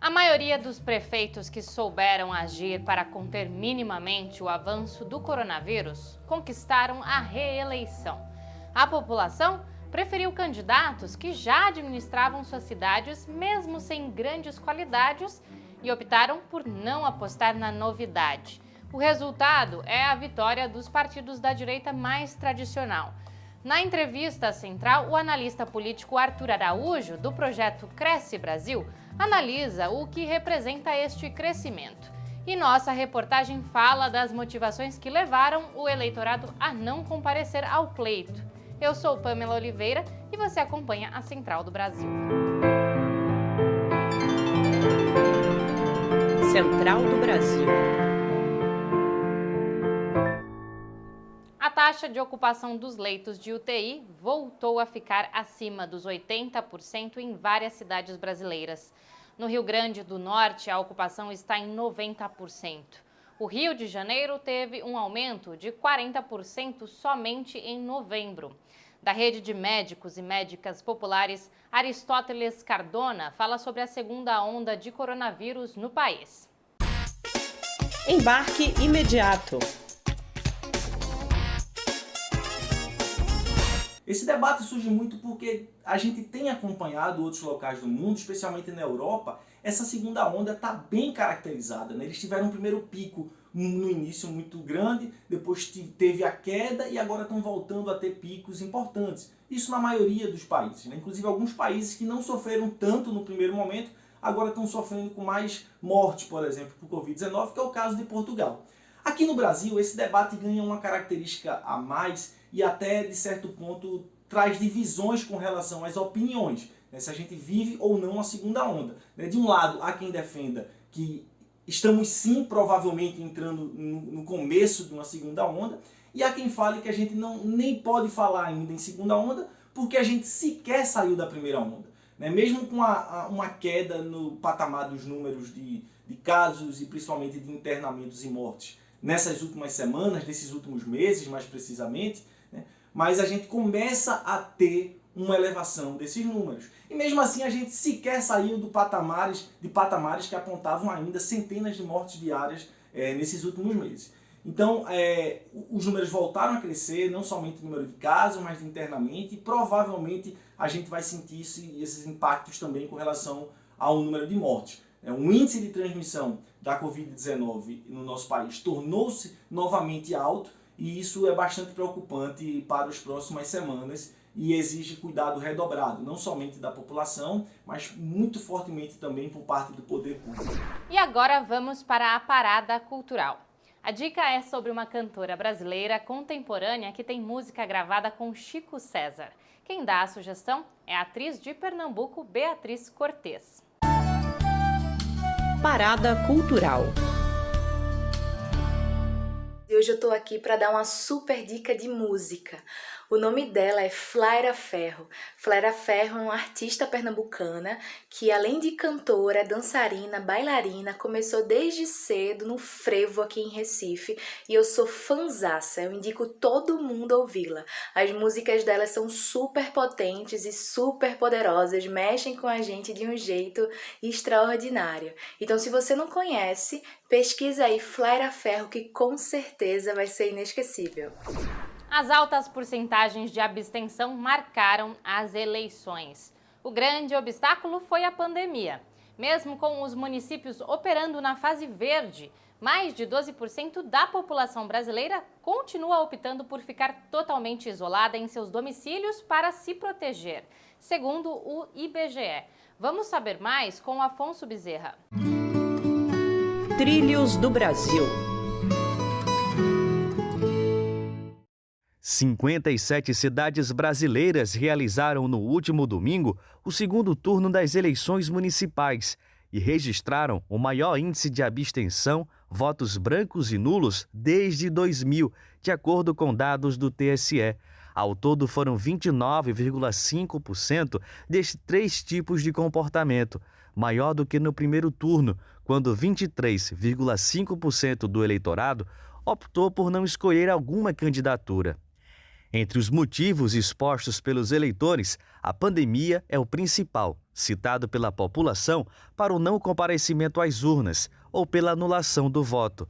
A maioria dos prefeitos que souberam agir para conter minimamente o avanço do coronavírus conquistaram a reeleição. A população preferiu candidatos que já administravam suas cidades, mesmo sem grandes qualidades, e optaram por não apostar na novidade. O resultado é a vitória dos partidos da direita mais tradicional. Na entrevista central, o analista político Arthur Araújo, do projeto Cresce Brasil, analisa o que representa este crescimento. E nossa reportagem fala das motivações que levaram o eleitorado a não comparecer ao pleito. Eu sou Pamela Oliveira e você acompanha a Central do Brasil. Central do Brasil. A taxa de ocupação dos leitos de UTI voltou a ficar acima dos 80% em várias cidades brasileiras. No Rio Grande do Norte, a ocupação está em 90%. O Rio de Janeiro teve um aumento de 40% somente em novembro. Da rede de médicos e médicas populares, Aristóteles Cardona fala sobre a segunda onda de coronavírus no país. Embarque imediato. Esse debate surge muito porque a gente tem acompanhado outros locais do mundo, especialmente na Europa, essa segunda onda está bem caracterizada, né? Eles tiveram um primeiro pico no início muito grande, depois teve a queda e agora estão voltando a ter picos importantes. Isso na maioria dos países, né? Inclusive alguns países que não sofreram tanto no primeiro momento, agora estão sofrendo com mais morte, por exemplo, por Covid-19, que é o caso de Portugal. Aqui no Brasil, esse debate ganha uma característica a mais e até, de certo ponto, traz divisões com relação às opiniões, né? Se a gente vive ou não a segunda onda, né? De um lado, há quem defenda que estamos sim, provavelmente, entrando no começo de uma segunda onda, e há quem fale que a gente nem pode falar ainda em segunda onda, porque a gente sequer saiu da primeira onda, né? Mesmo com uma queda no patamar dos números de casos e principalmente de internamentos e mortes nessas últimas semanas, nesses últimos meses mais precisamente, né? Mas a gente começa a ter uma elevação desses números. E mesmo assim a gente sequer saiu de patamares que apontavam ainda centenas de mortes diárias nesses últimos meses. Então os números voltaram a crescer, não somente o número de casos, mas de internamento, e provavelmente a gente vai sentir esses impactos também com relação ao número de mortes. O índice de transmissão da Covid-19 no nosso país tornou-se novamente alto e isso é bastante preocupante para as próximas semanas e exige cuidado redobrado, não somente da população, mas muito fortemente também por parte do poder público. E agora vamos para a parada cultural. A dica é sobre uma cantora brasileira contemporânea que tem música gravada com Chico César. Quem dá a sugestão é a atriz de Pernambuco, Beatriz Cortez. Parada cultural. Hoje eu tô aqui para dar uma super dica de música. O nome dela é Flaira Ferro. Flaira Ferro é uma artista pernambucana que, além de cantora, dançarina, bailarina, começou desde cedo no frevo aqui em Recife e eu sou fanzaça, eu indico todo mundo a ouvi-la. As músicas dela são super potentes e super poderosas, mexem com a gente de um jeito extraordinário. Então, se você não conhece, pesquisa aí Flaira Ferro, que com certeza vai ser inesquecível. As altas porcentagens de abstenção marcaram as eleições. O grande obstáculo foi a pandemia. Mesmo com os municípios operando na fase verde, mais de 12% da população brasileira continua optando por ficar totalmente isolada em seus domicílios para se proteger, segundo o IBGE. Vamos saber mais com Afonso Bezerra. Trilhos do Brasil. 57 cidades brasileiras realizaram no último domingo o segundo turno das eleições municipais e registraram o maior índice de abstenção, votos brancos e nulos desde 2000, de acordo com dados do TSE. Ao todo foram 29,5% destes três tipos de comportamento, maior do que no primeiro turno, quando 23,5% do eleitorado optou por não escolher alguma candidatura. Entre os motivos expostos pelos eleitores, a pandemia é o principal, citado pela população para o não comparecimento às urnas ou pela anulação do voto.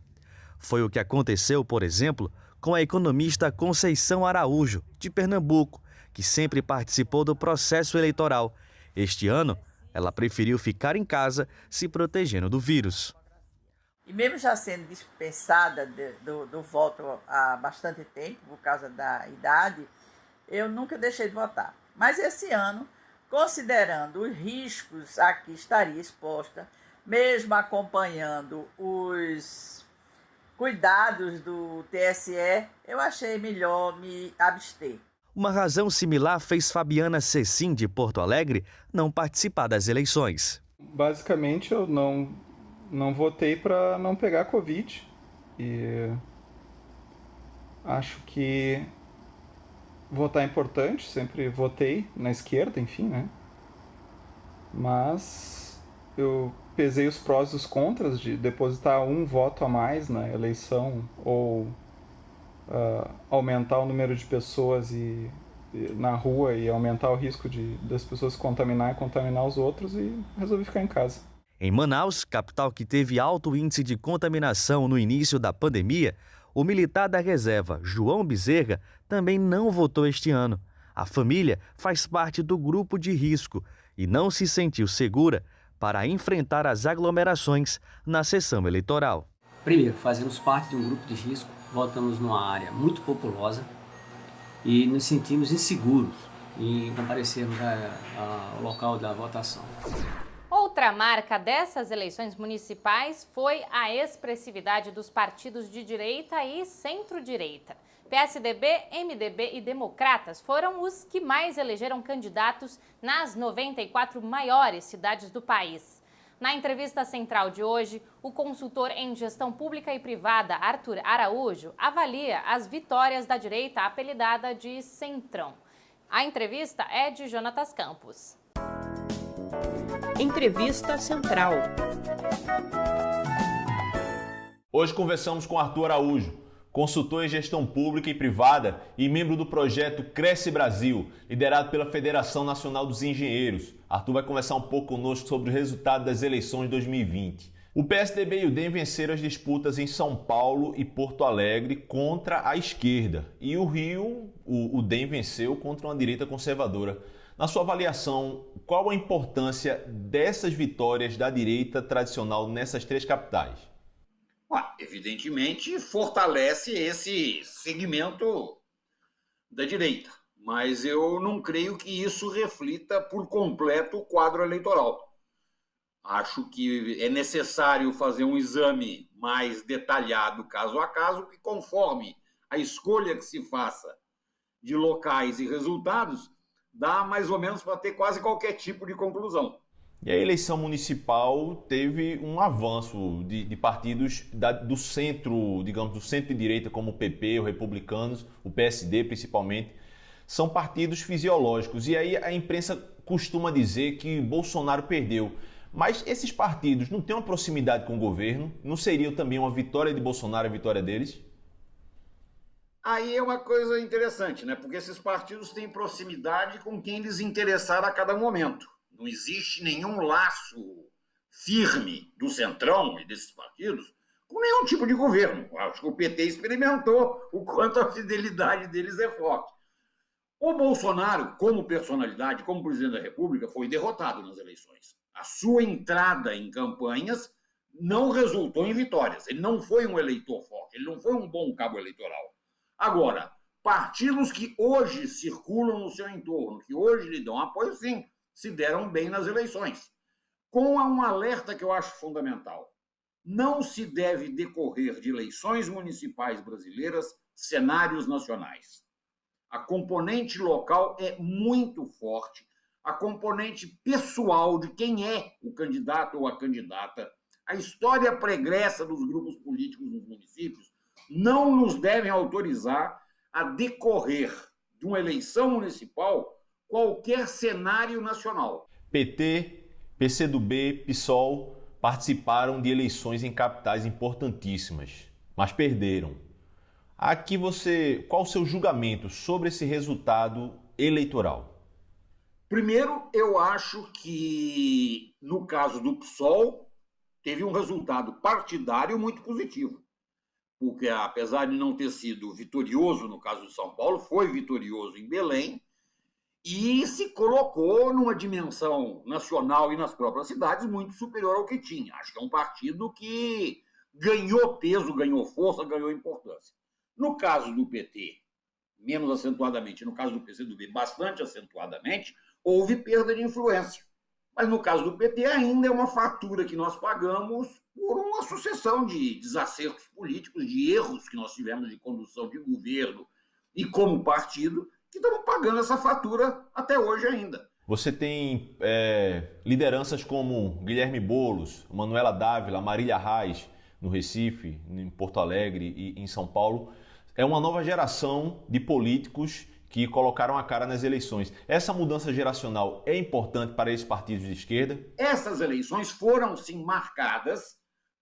Foi o que aconteceu, por exemplo, com a economista Conceição Araújo, de Pernambuco, que sempre participou do processo eleitoral. Este ano, ela preferiu ficar em casa, se protegendo do vírus. E mesmo já sendo dispensada do voto há bastante tempo, por causa da idade, eu nunca deixei de votar. Mas esse ano, considerando os riscos a que estaria exposta, mesmo acompanhando os cuidados do TSE, eu achei melhor me abster. Uma razão similar fez Fabiana Cecim, de Porto Alegre, não participar das eleições. Basicamente, eu não votei para não pegar Covid e acho que votar é importante, sempre votei na esquerda, enfim, né? Mas eu pesei os prós e os contras de depositar um voto a mais na eleição ou aumentar o número de pessoas na rua e aumentar o risco das pessoas se contaminar e contaminar os outros, e resolvi ficar em casa. Em Manaus, capital que teve alto índice de contaminação no início da pandemia, o militar da reserva, João Bezerra, também não votou este ano. A família faz parte do grupo de risco e não se sentiu segura para enfrentar as aglomerações na sessão eleitoral. Primeiro, fazemos parte de um grupo de risco, votamos numa área muito populosa e nos sentimos inseguros em comparecermos ao local da votação. Outra marca dessas eleições municipais foi a expressividade dos partidos de direita e centro-direita. PSDB, MDB e Democratas foram os que mais elegeram candidatos nas 94 maiores cidades do país. Na entrevista central de hoje, o consultor em gestão pública e privada, Arthur Araújo, avalia as vitórias da direita apelidada de Centrão. A entrevista é de Jonatas Campos. Entrevista Central. Hoje conversamos com Arthur Araújo, consultor em gestão pública e privada e membro do projeto Cresce Brasil, liderado pela Federação Nacional dos Engenheiros. Arthur vai conversar um pouco conosco sobre o resultado das eleições de 2020. O PSDB e o DEM venceram as disputas em São Paulo e Porto Alegre contra a esquerda. E o Rio, o DEM venceu contra uma direita conservadora. Na sua avaliação, qual a importância dessas vitórias da direita tradicional nessas três capitais? Evidentemente, fortalece esse segmento da direita, mas eu não creio que isso reflita por completo o quadro eleitoral. Acho que é necessário fazer um exame mais detalhado, caso a caso, que conforme a escolha que se faça de locais e resultados, dá mais ou menos para ter quase qualquer tipo de conclusão. E a eleição municipal teve um avanço de partidos do centro, digamos, do centro-direita, como o PP, os Republicanos, o PSD principalmente. São partidos fisiológicos. E aí a imprensa costuma dizer que Bolsonaro perdeu. Mas esses partidos não têm uma proximidade com o governo? Não seria também uma vitória de Bolsonaro a vitória deles? Aí é uma coisa interessante, né? Porque esses partidos têm proximidade com quem lhes interessar a cada momento. Não existe nenhum laço firme do Centrão e desses partidos com nenhum tipo de governo. Acho que o PT experimentou o quanto a fidelidade deles é forte. O Bolsonaro, como personalidade, como presidente da República, foi derrotado nas eleições. A sua entrada em campanhas não resultou em vitórias. Ele não foi um eleitor forte, ele não foi um bom cabo eleitoral. Agora, partidos que hoje circulam no seu entorno, que hoje lhe dão apoio, sim, se deram bem nas eleições. Com um alerta que eu acho fundamental. Não se deve decorrer de eleições municipais brasileiras cenários nacionais. A componente local é muito forte, a componente pessoal de quem é o candidato ou a candidata, a história pregressa dos grupos políticos nos municípios, não nos devem autorizar a decorrer de uma eleição municipal qualquer cenário nacional. PT, PCdoB, PSOL participaram de eleições em capitais importantíssimas, mas perderam. Aqui qual o seu julgamento sobre esse resultado eleitoral? Primeiro, eu acho que no caso do PSOL teve um resultado partidário muito positivo, porque apesar de não ter sido vitorioso no caso de São Paulo, foi vitorioso em Belém e se colocou numa dimensão nacional e nas próprias cidades muito superior ao que tinha. Acho que é um partido que ganhou peso, ganhou força, ganhou importância. No caso do PT, menos acentuadamente, no caso do PCdoB, bastante acentuadamente, houve perda de influência. Mas no caso do PT ainda é uma fatura que nós pagamos por uma sucessão de desacertos políticos, de erros que nós tivemos de condução de governo e como partido, que estamos pagando essa fatura até hoje ainda. Você tem lideranças como Guilherme Boulos, Manuela Dávila, Marília Reis, no Recife, em Porto Alegre e em São Paulo. É uma nova geração de políticos que colocaram a cara nas eleições. Essa mudança geracional é importante para esses partidos de esquerda? Essas eleições foram, sim, marcadas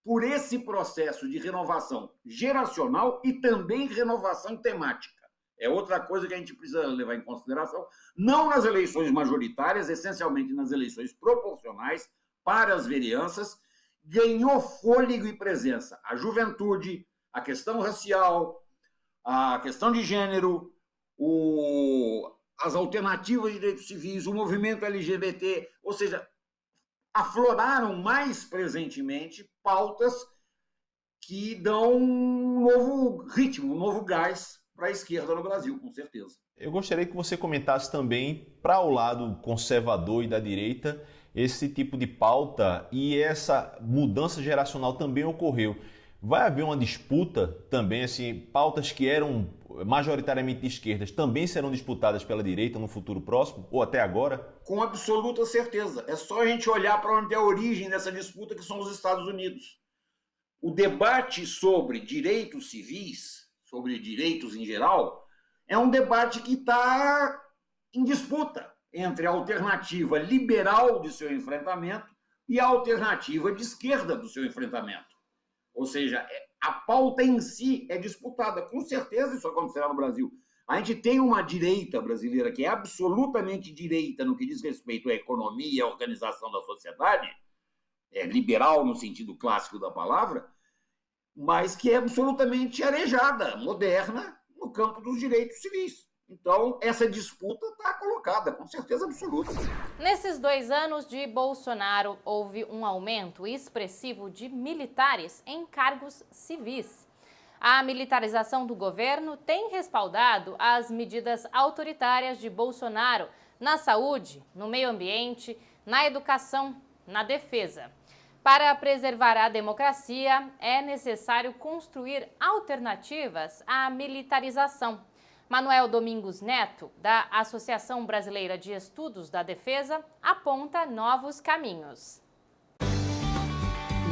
por esse processo de renovação geracional e também renovação temática. É outra coisa que a gente precisa levar em consideração, não nas eleições majoritárias, essencialmente nas eleições proporcionais para as vereanças, ganhou fôlego e presença a juventude, a questão racial, a questão de gênero, as alternativas de direitos civis, o movimento LGBT, ou seja, afloraram mais presentemente pautas que dão um novo ritmo, um novo gás para a esquerda no Brasil, com certeza. Eu gostaria que você comentasse também, para o lado conservador e da direita, esse tipo de pauta e essa mudança geracional também ocorreu. Vai haver uma disputa também, assim, pautas que eram majoritariamente de esquerdas também serão disputadas pela direita no futuro próximo ou até agora? Com absoluta certeza. É só a gente olhar para onde é a origem dessa disputa, que são os Estados Unidos. O debate sobre direitos civis, sobre direitos em geral, é um debate que está em disputa entre a alternativa liberal de seu enfrentamento e a alternativa de esquerda do seu enfrentamento. Ou seja, a pauta em si é disputada. Com certeza isso acontecerá no Brasil. A gente tem uma direita brasileira que é absolutamente direita no que diz respeito à economia e à organização da sociedade, é liberal no sentido clássico da palavra, mas que é absolutamente arejada, moderna, no campo dos direitos civis. Então, essa disputa está colocada, com certeza absoluta. Nesses 2 anos de Bolsonaro, houve um aumento expressivo de militares em cargos civis. A militarização do governo tem respaldado as medidas autoritárias de Bolsonaro na saúde, no meio ambiente, na educação, na defesa. Para preservar a democracia, é necessário construir alternativas à militarização. Manuel Domingos Neto, da Associação Brasileira de Estudos da Defesa, aponta novos caminhos.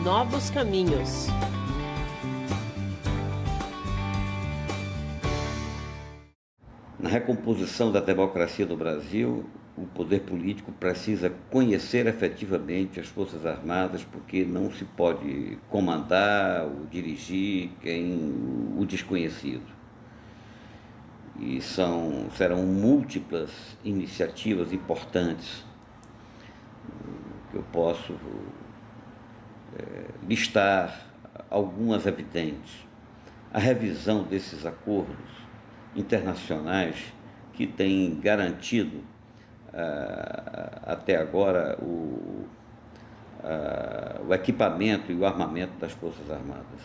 Novos caminhos. Na recomposição da democracia no Brasil, o poder político precisa conhecer efetivamente as Forças Armadas, porque não se pode comandar ou dirigir o desconhecido. E serão múltiplas iniciativas importantes que eu posso listar algumas evidentes. A revisão desses acordos internacionais que têm garantido até agora o equipamento e o armamento das Forças Armadas.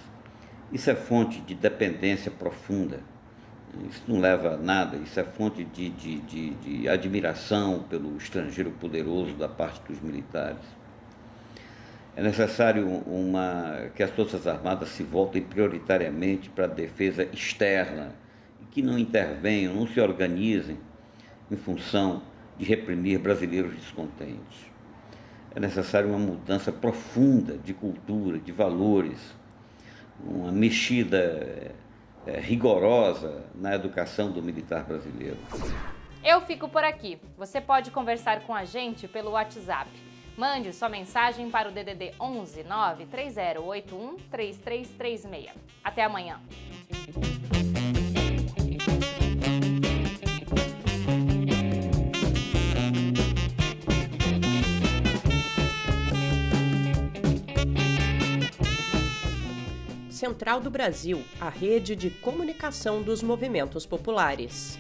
Isso é fonte de dependência profunda. Isso não leva a nada, isso é fonte de admiração pelo estrangeiro poderoso da parte dos militares. É necessário que as Forças Armadas se voltem prioritariamente para a defesa externa, e que não intervenham, não se organizem em função de reprimir brasileiros descontentes. É necessário uma mudança profunda de cultura, de valores, uma mexida rigorosa na educação do militar brasileiro. Eu fico por aqui. Você pode conversar com a gente pelo WhatsApp. Mande sua mensagem para o DDD 11 93081 3336. Até amanhã. Central do Brasil, a rede de comunicação dos movimentos populares.